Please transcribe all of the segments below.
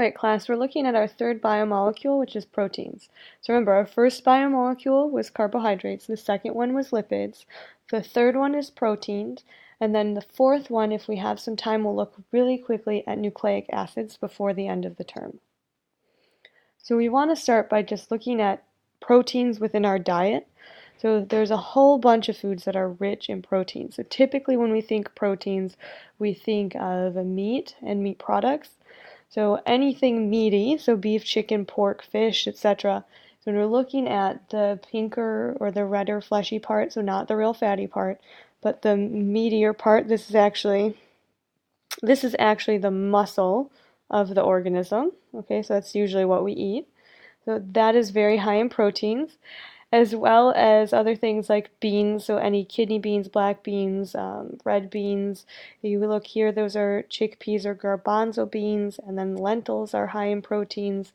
Alright, class, we're looking at our third biomolecule, which is proteins. So remember, our first biomolecule was carbohydrates, the second one was lipids, the third one is proteins, and then the fourth one, if we have some time, we'll look really quickly at nucleic acids before the end of the term. So we want to start by just looking at proteins within our diet. So there's a whole bunch of foods that are rich in protein. So typically when we think proteins, we think of meat and meat products. So anything meaty, so beef, chicken, pork, fish, etc. So when we're looking at the pinker or the redder fleshy part, so not the real fatty part, but the meatier part, this is actually the muscle of the organism. Okay, so that's usually what we eat. So that is very high in proteins, as well as other things like beans, so any kidney beans, black beans, red beans. You look here, those are chickpeas or garbanzo beans, and then lentils are high in proteins.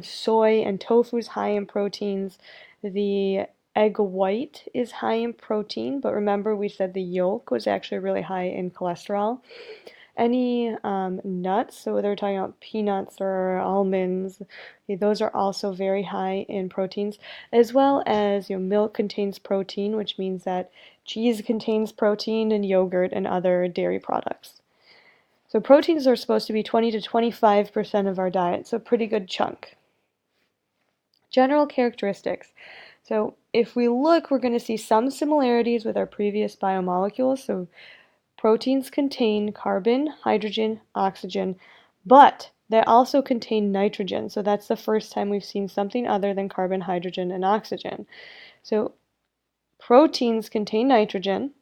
Soy and tofu is high in proteins. The egg white is high in protein, but remember we said the yolk was actually really high in cholesterol. Any nuts, so whether we're talking about peanuts or almonds, those are also very high in proteins, as well as milk contains protein, which means that cheese contains protein, and yogurt and other dairy products. So proteins are supposed to be 20 to 25% of our diet, so a pretty good chunk. General characteristics. So if we look, we're going to see some similarities with our previous biomolecules. So proteins contain carbon, hydrogen, oxygen, but they also contain nitrogen. So that's the first time we've seen something other than carbon, hydrogen, and oxygen. So proteins contain nitrogen,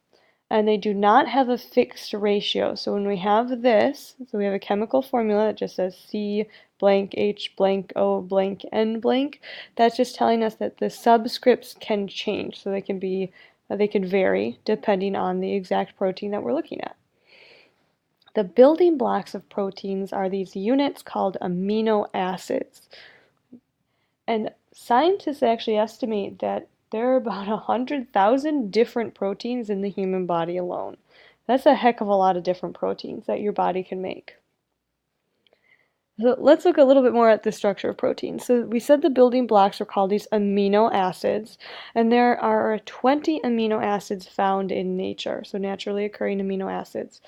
and they do not have a fixed ratio. So when we have this, so we have a chemical formula that just says C blank H blank O blank N blank. That's just telling us that the subscripts can change. So they can vary depending on the exact protein that we're looking at. The building blocks of proteins are these units called amino acids. And scientists actually estimate that there are about 100,000 different proteins in the human body alone. That's a heck of a lot of different proteins that your body can make. So let's look a little bit more at the structure of proteins. So we said the building blocks are called these amino acids, and there are 20 amino acids found in nature, so naturally occurring amino acids.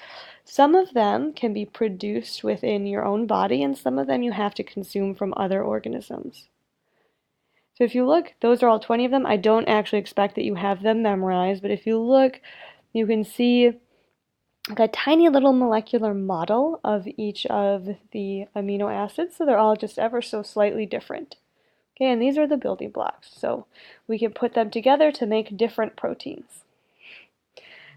Some of them can be produced within your own body, and some of them you have to consume from other organisms. So if you look, those are all 20 of them. I don't actually expect that you have them memorized, but if you look, you can see like a tiny little molecular model of each of the amino acids, so they're all just ever so slightly different. Okay, and these are the building blocks, so we can put them together to make different proteins.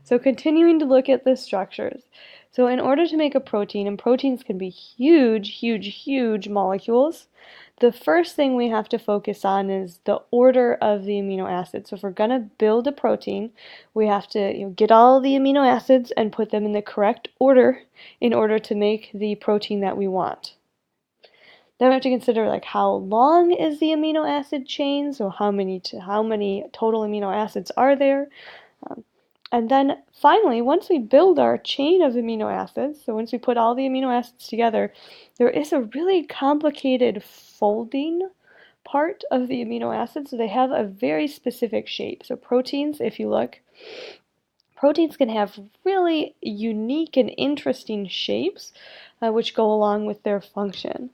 So continuing to look at the structures. So in order to make a protein, and proteins can be huge, huge, huge molecules, the first thing we have to focus on is the order of the amino acids. So if we're going to build a protein, we have to get all the amino acids and put them in the correct order in order to make the protein that we want. Then we have to consider like how long is the amino acid chain, so how many total amino acids are there. And then finally, once we build our chain of amino acids, so once we put all the amino acids together, there is a really complicated folding part of the amino acids. So they have a very specific shape. So proteins, if you look, proteins can have really unique and interesting shapes which go along with their function.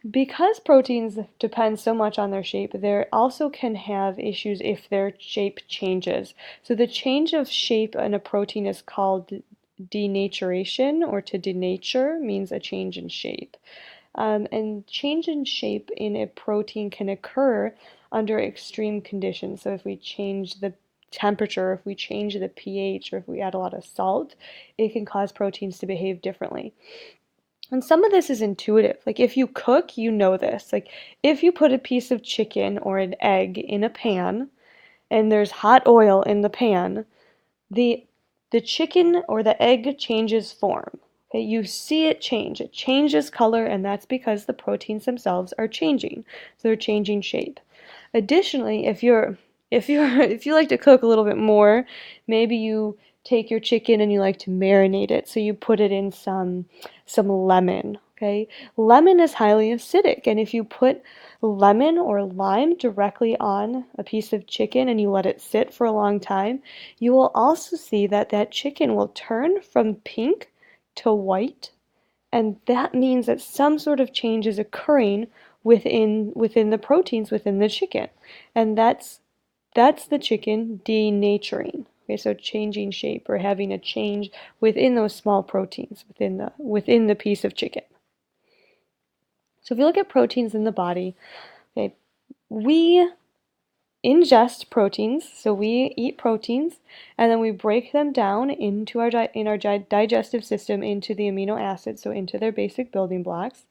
Because proteins depend so much on their shape, they also can have issues if their shape changes. So the change of shape in a protein is called denaturation, or to denature means a change in shape. And change in shape in a protein can occur under extreme conditions. So if we change the temperature, if we change the pH, or if we add a lot of salt, it can cause proteins to behave differently. And some of this is intuitive. Like if you cook, you know this. Like if you put a piece of chicken or an egg in a pan and there's hot oil in the pan, the chicken or the egg changes form. Okay, you see it change. It changes color, and that's because the proteins themselves are changing. So they're changing shape. Additionally, if you like to cook a little bit more, maybe you take your chicken and you like to marinate it, so you put it in some lemon, okay? Lemon is highly acidic, and if you put lemon or lime directly on a piece of chicken and you let it sit for a long time, you will also see that that chicken will turn from pink to white, and that means that some sort of change is occurring within the proteins within the chicken, and that's the chicken denaturing. Okay, so changing shape or having a change within those small proteins within the piece of chicken. So if you look at proteins in the body, okay, we ingest proteins, so we eat proteins, and then we break them down into our digestive system into the amino acids, so into their basic building blocks.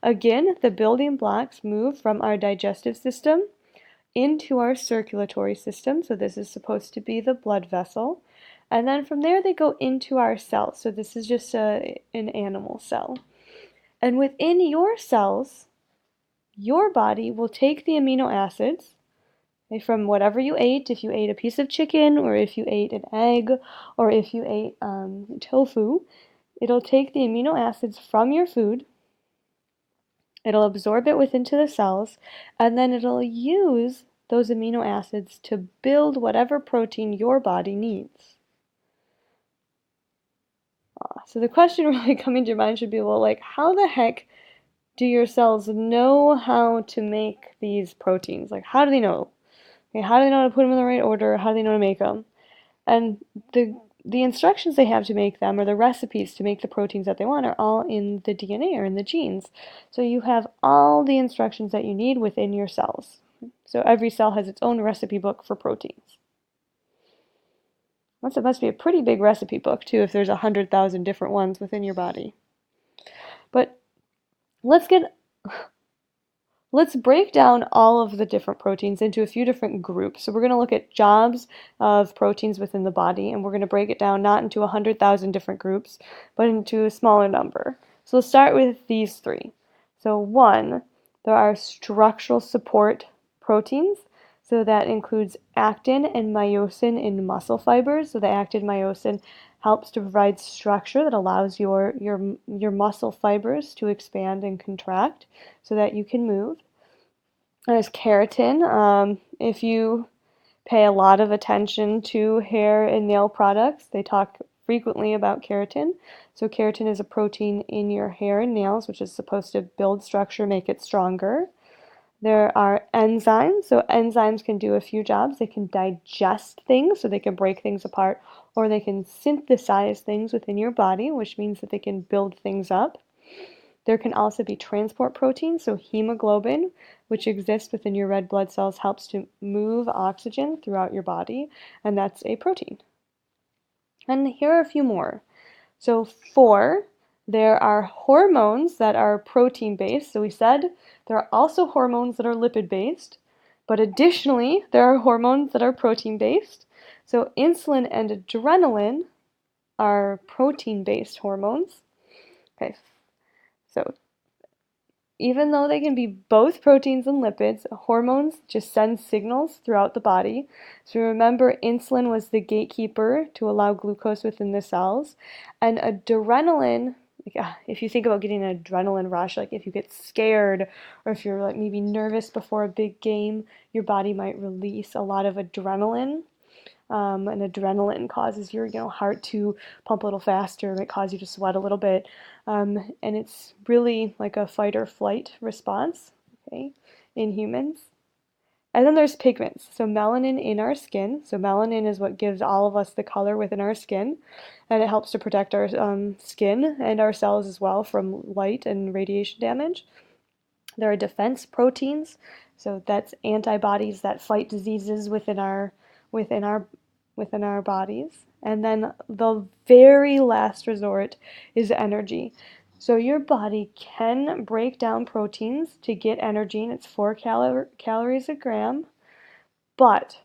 Again, the building blocks move from our digestive system into our circulatory system, so this is supposed to be the blood vessel, and then from there they go into our cells, so this is just an animal cell. And within your cells, your body will take the amino acids from whatever you ate, if you ate a piece of chicken, or if you ate an egg, or if you ate tofu, it'll take the amino acids from your food, it'll absorb it into the cells, and then it'll use those amino acids to build whatever protein your body needs. So the question really coming to your mind should be, well, like, how the heck do your cells know how to make these proteins? Like, how do they know? Okay, how do they know how to put them in the right order? How do they know how to make them? And the instructions they have to make them, or the recipes to make the proteins that they want, are all in the DNA or in the genes. So you have all the instructions that you need within your cells. So every cell has its own recipe book for proteins. It must be a pretty big recipe book too, if there's 100,000 different ones within your body. But let's break down all of the different proteins into a few different groups. So we're going to look at jobs of proteins within the body, and we're going to break it down not into 100,000 different groups, but into a smaller number. So let's start with these three. So one, there are structural support proteins. So that includes actin and myosin in muscle fibers. So the actin myosin helps to provide structure that allows your muscle fibers to expand and contract so that you can move. There's keratin. If you pay a lot of attention to hair and nail products, they talk frequently about keratin. So keratin is a protein in your hair and nails, which is supposed to build structure, make it stronger. There are enzymes. So enzymes can do a few jobs. They can digest things, so they can break things apart, or they can synthesize things within your body, which means that they can build things up. There can also be transport proteins, so hemoglobin, which exists within your red blood cells, helps to move oxygen throughout your body, and that's a protein. And here are a few more. So 4, there are hormones that are protein-based. So we said there are also hormones that are lipid-based, but additionally, there are hormones that are protein-based. So insulin and adrenaline are protein-based hormones. Okay, so even though they can be both proteins and lipids, hormones just send signals throughout the body. So remember, insulin was the gatekeeper to allow glucose within the cells. And adrenaline, if you think about getting an adrenaline rush, like if you get scared or if you're like maybe nervous before a big game, your body might release a lot of adrenaline. And adrenaline causes your heart to pump a little faster, it might cause you to sweat a little bit, and it's really like a fight or flight response, okay, in humans. And then there's pigments, so melanin in our skin. So melanin is what gives all of us the color within our skin, and it helps to protect our skin and our cells as well from light and radiation damage. There are defense proteins, so that's antibodies that fight diseases within our bodies. And then the very last resort is energy. So your body can break down proteins to get energy, and it's 4 calories a gram, but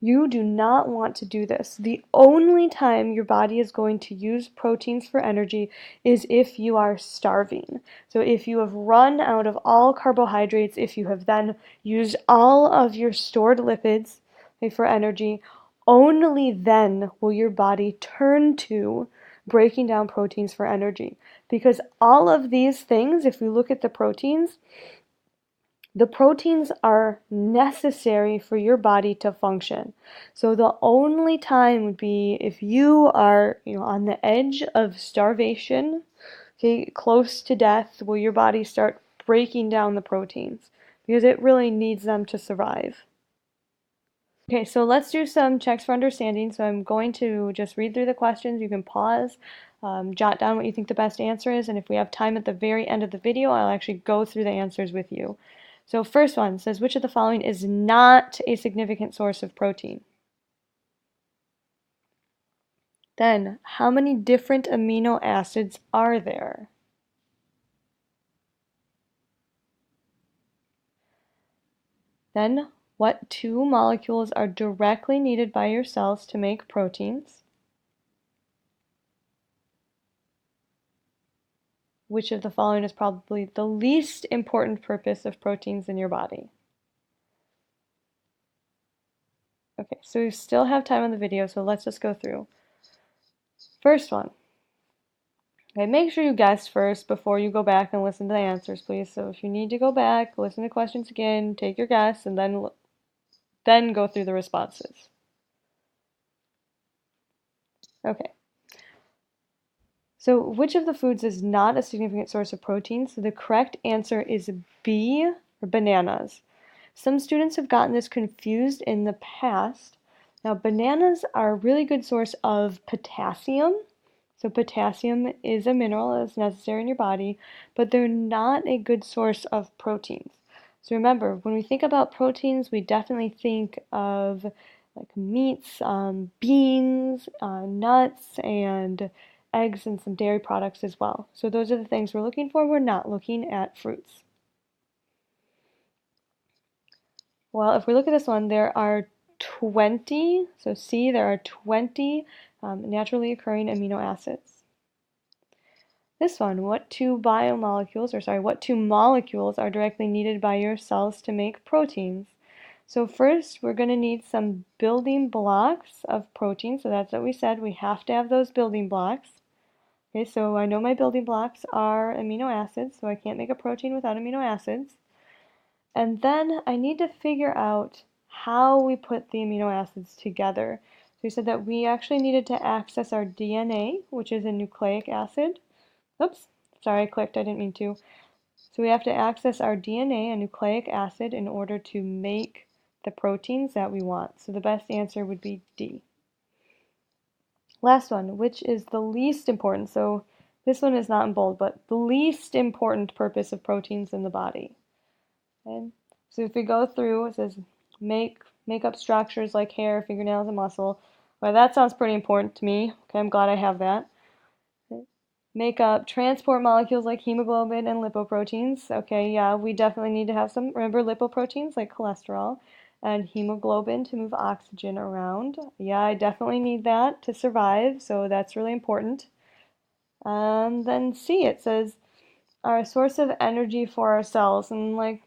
you do not want to do this. The only time your body is going to use proteins for energy is if you are starving. So if you have run out of all carbohydrates, if you have then used all of your stored lipids for energy, only then will your body turn to breaking down proteins for energy. Because all of these things, if we look at the proteins are necessary for your body to function. So the only time would be if you are, on the edge of starvation, okay, close to death, will your body start breaking down the proteins because it really needs them to survive. Okay, so let's do some checks for understanding. So I'm going to just read through the questions. You can pause, jot down what you think the best answer is, and if we have time at the very end of the video, I'll actually go through the answers with you. So first one says, which of the following is not a significant source of protein? Then, how many different amino acids are there? Then, what two molecules are directly needed by your cells to make proteins? Which of the following is probably the least important purpose of proteins in your body? Okay, so we still have time on the video, so let's just go through. First one. Okay, make sure you guess first before you go back and listen to the answers, please. So if you need to go back, listen to questions again, take your guess, and then go through the responses. Okay. So which of the foods is not a significant source of protein? So the correct answer is B, or bananas. Some students have gotten this confused in the past. Now, bananas are a really good source of potassium. So potassium is a mineral that's necessary in your body, but they're not a good source of proteins. So remember, when we think about proteins, we definitely think of like meats, beans, nuts, and eggs, and some dairy products as well. So those are the things we're looking for. We're not looking at fruits. Well, if we look at this one, there are 20, so C, there are 20 naturally occurring amino acids. This one, what two molecules are directly needed by your cells to make proteins? So first, we're going to need some building blocks of protein. So that's what we said, we have to have those building blocks. Okay, so I know my building blocks are amino acids, so I can't make a protein without amino acids. And then I need to figure out how we put the amino acids together. So we said that we actually needed to access our DNA, which is a nucleic acid. Oops, sorry, I clicked, I didn't mean to. So we have to access our DNA, a nucleic acid, in order to make the proteins that we want. So the best answer would be D. Last one, which is the least important. So this one is not in bold, but the least important purpose of proteins in the body. Okay? So if we go through, it says make up structures like hair, fingernails, and muscle. Well, that sounds pretty important to me. Okay, I'm glad I have that. Okay. Make up transport molecules like hemoglobin and lipoproteins. Okay, yeah, we definitely need to have some. Remember lipoproteins like cholesterol and hemoglobin to move oxygen around. Yeah, I definitely need that to survive, so that's really important. Then C, it says are a source of energy for our cells. And like,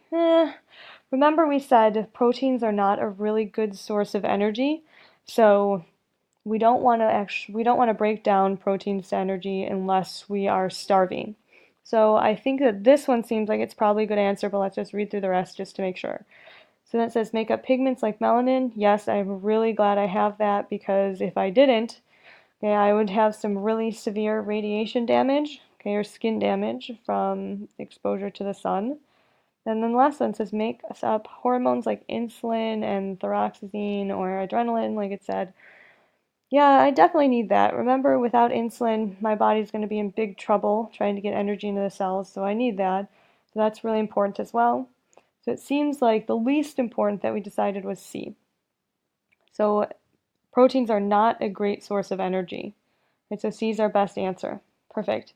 remember we said proteins are not a really good source of energy. So we don't want to break down proteins to energy unless we are starving. So I think that this one seems like it's probably a good answer, but let's just read through the rest just to make sure. So that says make up pigments like melanin. Yes, I'm really glad I have that because if I didn't, okay, I would have some really severe radiation damage, okay, or skin damage from exposure to the sun. And then the last one says make up hormones like insulin and thyroxine or adrenaline, like it said. Yeah, I definitely need that. Remember, without insulin, my body's going to be in big trouble trying to get energy into the cells, so I need that. So that's really important as well. So it seems like the least important that we decided was C. So proteins are not a great source of energy. Right, so C is our best answer. Perfect.